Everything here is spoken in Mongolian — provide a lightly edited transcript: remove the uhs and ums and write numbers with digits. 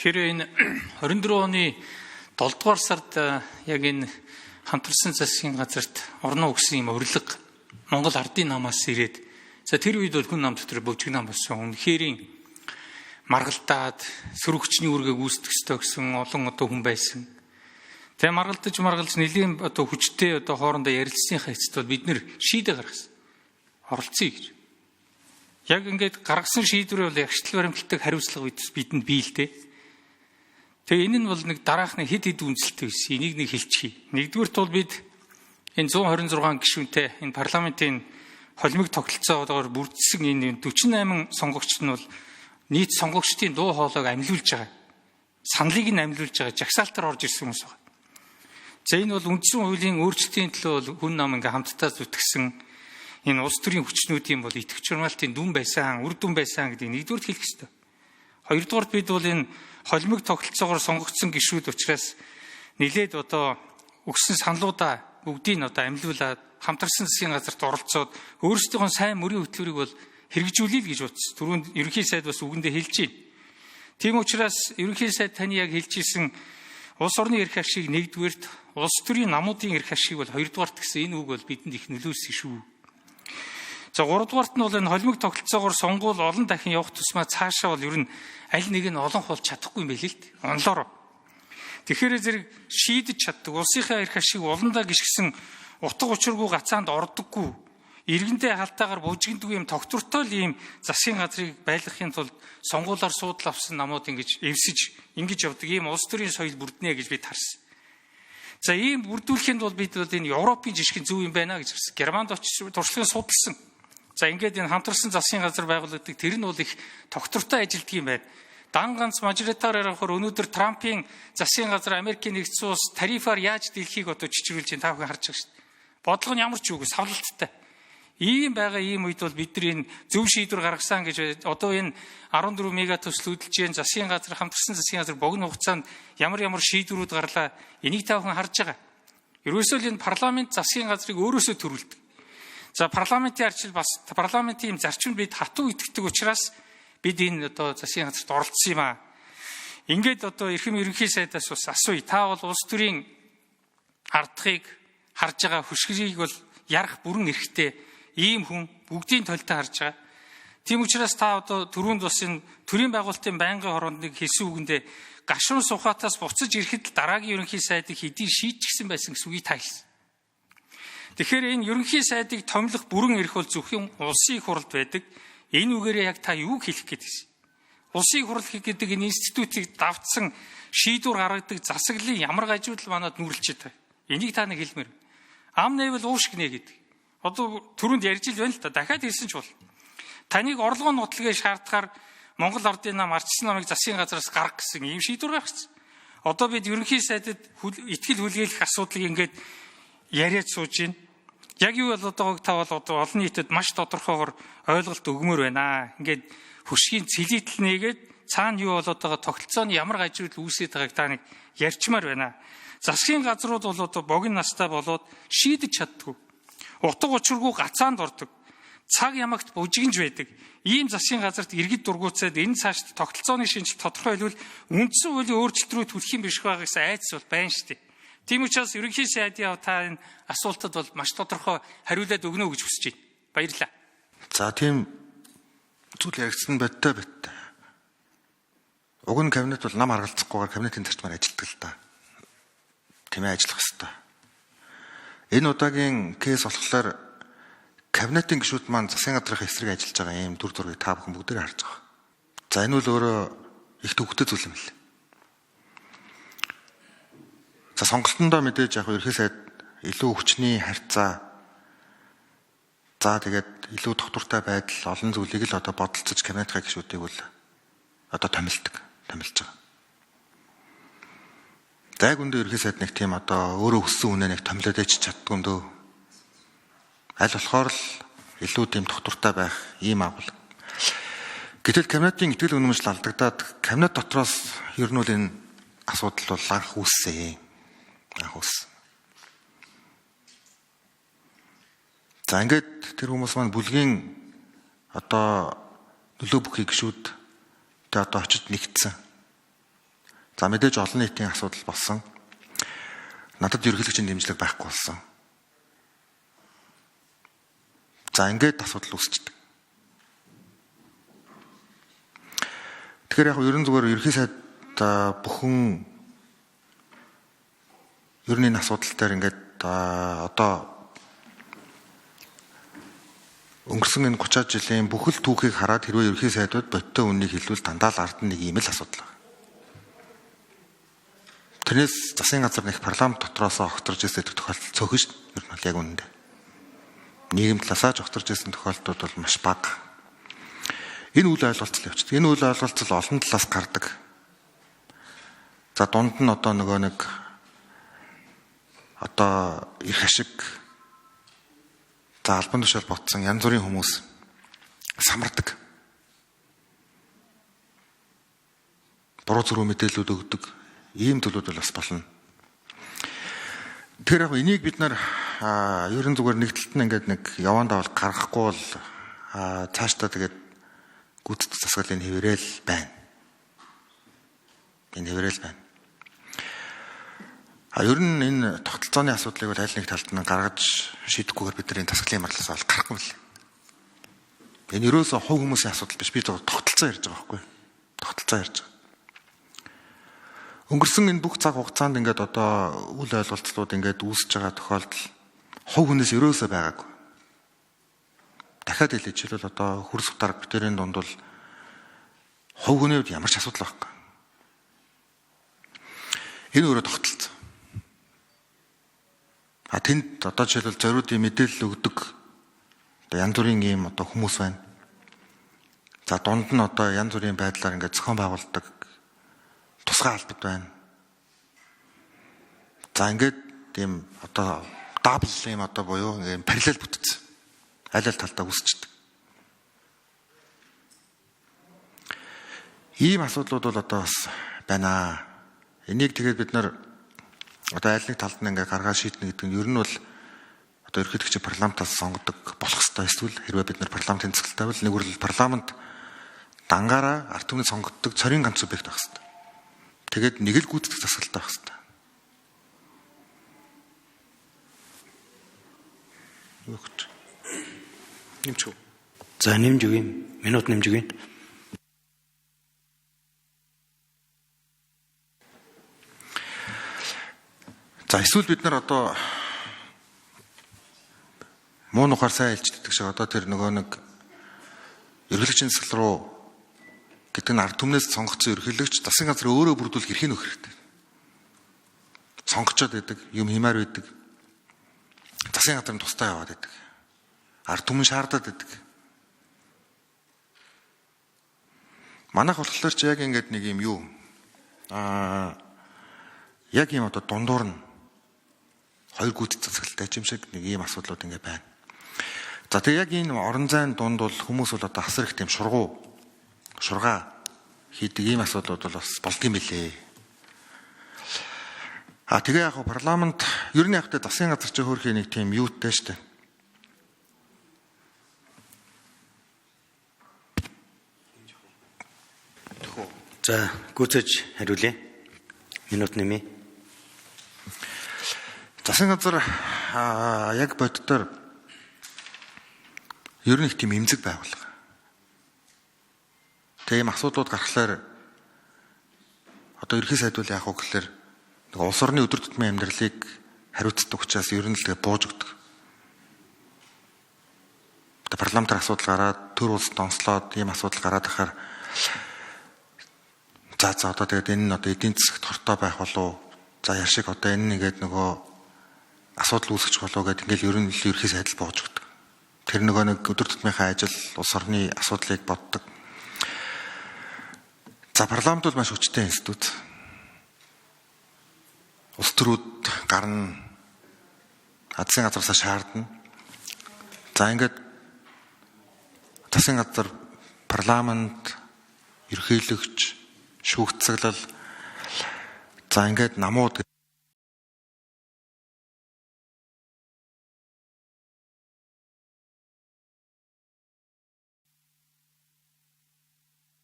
Тэгэхээр энэ 24 оны 7 дугаар сард яг энэ хамтарсан засгийн газарт орноо өгсөн юм урилга Монгол ардын намаас ирээд тэр үед бол хүн нам дотор бөжиг нам болсон. Үнэхэрийн маргалдаад сөрөг хүчний үүргийг үүсгэх ёстой гэсэн олон хүн байсан. Тэгээ маргалж нэлийн хүчтэй хоорондоо ярилцсныхаа эцэст бол бид нэр шийдэ гаргасан. Оролцъё гэж. Яг ингээд гаргасан шийдвэрээ бол ягштал баримтлагдаг хариуцлага бидэнд бий л дээ. Тэгээ энэ нь бол нэг дараахны хэд үнэлэлтэй байсан. Энийг нэг хэлчихье. Нэгдүгürt бол бид энэ 126 гишүүнтэй энэ парламентын холимог тогтолцоогоор бүрдсэн энэ 48 сонгогчд нь бол нийт сонгогчдын дуу хоолойг амьлуулж байгаа. Саналыг нь амьлуулж байгаа. Жагсаалтаар орж ирсэн хүмүүс байна. За энэ бол үндсэн хуулийн өөрчлөлтийн төлөө хүн нам ингээм хамтдаа зүтгэсэн энэ улс төрийн хүчнүүдийн бол итгэвч хамгаалтын дүн байсан, үр дүн байсан гэдэг нэгдүгээр хэлэх ёстой. Хоёрдугаар бид бол энэ холимог тогтолцоогоор сонгогдсон гишүүд учраас нэлээд өгсөн саналуудаа бүгдийг амьлуулад хамтарсан засгийн газарт оролцоод өөрсдийнхөө сайн мөрийн хөтөлбөрийг бол хэрэгжүүлэе гэж утас. Түрүүнд ерөнхий сайд бас үгэндээ хэлж байна. Тийм учраас ерөнхий сайд таны яг хэлжсэн улс орны эрх ашиг нэгдүгээрт, улс төрийн намуудын эрх ашиг бол хоёрдугаарт гэсэн энэ үг бол бидэнд их нөлөөлсөн шүү. За гуравдугаарт нь бол энэ холимог тогтолцоогоор сонгуул олон дахин явах тусмаа цаашаа бол ер нь аль нэг нь олон болж чадахгүй юм байл л дээ. Онлоор. Тэгэхээр зэрэг шийдэж чаддаг улсынхаа эрх ашиг уландаа гიშгсэн утга учиргүй гацаанд ордоггүй иргэндээ халтаагаар бужигддаг юм тогтвортой л ийм засгийн газрыг байлгахын тулд сонгуулиар суудл авсан намууд ингэж ингэж явдаг ийм улс төрийн соёл бүрднэ гэж бид харсан. За ийм бүрдүүлэхэд бол бид энэ Европын жишгэн зөв юм байна гэж харсан. Германд очиж туршлагын судалсан. За ингээд энэ хамтарсан засгийн газар байгуулагддаг тэр нь бол их тогтвортой ажилтг юм байна. Дан ганц мажоритараар авахаар өнөөдөр Трампын засгийн газар Америкийн нэгдсэн улс тарифаар яаж дэлхийг чичрүүлж та бүхэн харж байгаа шүү дээ. Бодлого нь ямар ч үгүй савлалттай. Ийм байгаа ийм үед бол бид нар энэ зөв шийдвэр гаргасан гэж энэ 14 мега төсөл хөдөлж जैन засгийн газар хамтарсан засгийн газар богино хугацаанд ямар шийдвэрүүд гарлаа энийг та бүхэн харж байгаа. Ерөөсөө л энэ парламент засгийн газрыг өөрөөсөө төрүүлдэг. За парламентын арчил бас парламентын зарчимд бид хатуу итгэдэг учраас бид энэ засгийн газарт оролцсон юм аа. Ингээд эрхэм ерөнхий сайдаас бас асууя. Та бол улс төрийн ардхыг харж байгаа хөшгөрийг бол ярах бүрэн эрхтэй ийм хүн бүгдийн толтой харж байгаа. Тийм учраас та түрүүнд бас энэ төрийн байгуулалтын байнгын хороондыг хэлсэн үгэндээ гашуун сухатаас буцаж ирэхэд дараагийн ерөнхий сайдыг хэдий шийдчихсэн байсан гэсэн үгийг та хэлсэн. Тэгэхээр энэ ерөнхий сайдыг томилох бүрэн эрх бол зөвхөн улсын хуралд байдаг. Энэ үгээрээ яг та юу хэлэх гээд байсан? Улсын хурал гэдэг энэ институтыг давтсан шийдвэр гаргадаг засаглалын ямар гажуудал манад нүрэлж байгаа. Энийг та нэг хэлмээр. Ам нэвэл уушг нэ гэдэг. Түрүүнд ярьж ил байна л да. Дахиад хэлсэн ч бол. Таныг орлогын нутлыгээ шаардахаар Монгол ардын нам арчсан намыг засгийн газараас гаргах гэсэн ийм шийдвэр гаргасан. Бид ерөнхий сайдад итгэл хүлээлгэх асуудлыг ингээд яриад сууж байна. Яг юу болоод байгааг та бол олон нийтэд маш тодорхойгоор ойлголт өгмөр байна. Ингээд хөшгийн цэлийтэл нэгээд цаана юу болоод байгаа тогтолцооны ямар гажууд үүсээд байгааг та нэг ярьчмаар байна. Засгийн газрууд бол богино настай болоод шийдэж чаддгүй. Утга учиргүй гацаанд ордог. Цаг ямагт бужигнж байдаг. Ийм засгийн газарт иргэд дургуутсаад энэ цаашд тогтолцооны шинжилт тодорхойлвол үндсэн хуулийн өөрчлөлт рүү төрөх юм биш байгаа гэсэн айдас бол байна шүү дээ. Тийм учраас ерөнхий сайдын та энэ асуултад бол маш тодорхой хариулаад өгнө гэж хүсэж байна. Баярлалаа. За тийм зүйл яригдсан бодтой. Уг нь кабинет бол нам харгалзахгүйгээр кабинетын зарчмаар ажилладаг л да. Тэмээ ажиллах ёстой. Энэ удаагийн кейс болохоор кабинетын гишүүд маань засгийн газрын эсрэг ажиллаж байгаа юм дүр зургийг та бүхэн бүгдээр харж байгаа. За энэ бол өөрөө их төвөгтэй зүйл юм л. За сонголтондоо мэдээж яг ерхий сайд илүү хүчний харьцаа тэгээд илүү тогтвортой байдал олон зүйлийг л бодолцож кабинетын гишүүдийг бол томилж байгаа. За яг үндэ ерхий сайд нэг тийм өөрөө өссөн үнэ нэг томилоод ич чаддгүй дөө. Аль болохоор л илүү тийм тогтвортой байх ийм агуулга. Гэтэл кабинетын итгэл үнэмшил алдагдаад кабинет дотроос ер нь бол энэ асуудал бол анх үүссэн. За ингээд тэр хүмүүс маань бүлгийн нөлөө бүхий гişүүд очиж нэгдсэн. За мэдээж олон нийтийн асуудал болсон. Надад ерөнхийлөгчийн дэмжлэг байхгүй болсон. За ингээд асуудал үүсчихдээ. Тэгэхээр яг ерөн зүгээр ерөнхий сайд бүхэн ерөнхий асуудал дээр ингээд одоо өнгөрсөн энэ 30 жилийн бүхэл түүхийг хараад хэрвээ ерөнхий сайдууд бодтой үннийг хэлвэл дандаа л ард нэг ийм л асуудал байна. Тэрнээс засгийн газар нэг парламент дотроос огторж ирсэн тохиолдол цөөхөн шүү дээ. Ер нь бол яг үнэндээ. Нийгэм талаасаа ч огторж ирсэн тохиолдлууд бол маш бага. Энэ үйл ойлголцол явчихдаг. Энэ үйл ойлголцол олон талаас гардаг. За дунд нь одоо нөгөө нэг одоо их ашиг за албан тушаал ботсон янз бүрийн хүмүүс самардаг. Буруу зүрх мэдээлэлүүд өгдөг. Ийм төлөвүүд бол бас болно. Тэгэхээр яг энийг бид нар ерөн зүгээр нэг талд нь ингээд нэг явандаа бол гаргахгүй бол цаашдаа тэгээд гүйцэтгэх засаглалын хэврээл байна. Энэ хэврээл байна. Ер нь энэ тогтолцооны асуудлыг бол аль нэг талд нь гаргаж шийдэхгүйгээр бид нар энэ засаглалын марлаас бол гарахгүй мэл. Энэ ерөөсөө хувь хүмүүсийн асуудал биш. Би тогтолцоо ярьж байгаа байхгүй. Тогтолцоо ярьж байгаа. Өнгөрсөн энэ бүх цаг хугацаанд ингээд одоо үйл ойлголцлууд ингээд үүсэж байгаа тохиолдол хувь хүнээс ерөөсөө байгаагүй. Дахиад хэлж хэлвэл одоо хөрс утгаар бүтээрийн дунд бол хувь хүний хувьд ямар ч асуудал байхгүй. Энэ өөрөө тогтолцоо. Тэнд одоо жишээлбэл зориудын мэдээлэл өгдөг одоо янз бүрийн ийм одоо хүмүүс байна. За дунд нь одоо янз бүрийн байдлаар ингээд зохион байгуулдаг тусгай албад байна. За ингээд ийм одоо дабл ийм одоо буюу ийм параллел бүтцсэн. Аль аль талдаа үүсчихдээ. Ийм асуудлууд бол одоо бас байна. Энийг тэгээд бид нар одоо аль нэг талд нь ингээ гаргаад шийднэ гэдэг нь ер нь бол одоо ерөнхийлөгчийн парламентаас сонгодог болох ёстой. Эсвэл хэрвээ бид нар парламентын цэцгэлтэй бол нэг үр парламент дангаараа ард түмний сонгогддог цорын ганц субъект байх ёстой. Тэгээд нэг л гүйцэтгэх засаглалтай байх ёстой. Юу гэж? Нэмч үү? За нэмж өгье. Минут нэмж өгье. За эсвэл бид нар одоо муу нухаар сайн хэлждэг шиг одоо тэр нөгөө нэг ерөнхийлөгчийн засал руу гэдэг нь ард түмнээс сонгогдсон ерөнхийлөгч засгийн газар өөрөө бүрдүүлэх эрхийг өгөх хэрэгтэй. Сонгогчод байдаг, юм хэмээр байдаг. Засгийн газар нь тусдаа яваад байдаг. Ард түмэн шаардаад байдаг. Манайх болохоор ч яг ингэдэг нэг юм юу яг юм одоо дундуур нь хоёр гүйцэтгэх засаглалтай юм шиг нэг ийм асуудлууд ингэ байна. За тэгээ яг энэ орон зайн дунд бол хүмүүс бол одоо асар их тийм шургаа хийдэг ийм асуудлууд бол бас болдгийм билээ. Тэгээ яг парламент ер нь яг тэ засгийн газар чи хөөрхийн нэг тийм юутай штэ. За гүйцэж хариулъя. Минут нэмье. Засгийн газар яг боддоор ер нь их тийм эмзэг байгуулга. Тийм асуудлууд гарахлаар одоо ерхий сайд бол яах вэ гэхээр улс орны өдөр тутмын амьдралыг хариуцдаг учраас ер нь л тэгээ бууж өгдөг. Парламентар асуудал гараад төр улсад онцлоод ийм асуудал гараад ахаар за одоо тэгээд энэ нь одоо эдийн засагт хортой байх болов. За яар шиг одоо энэ нэгээд нөгөө асуудал үүсгэж болов гэдэг ингээл ер нь ерхий сайдл бууж өгдөг. Тэр нөгөө нэг өдөр тутмынхаа ажил улс орны асуудлыг боддог. За парламент бол маш хүчтэй институт. Улс төрүүд гарна засгийн газараас шаардна. За ингээд засгийн газар парламент ерөнхийлөгч шүүгцэглэл за ингээд намууд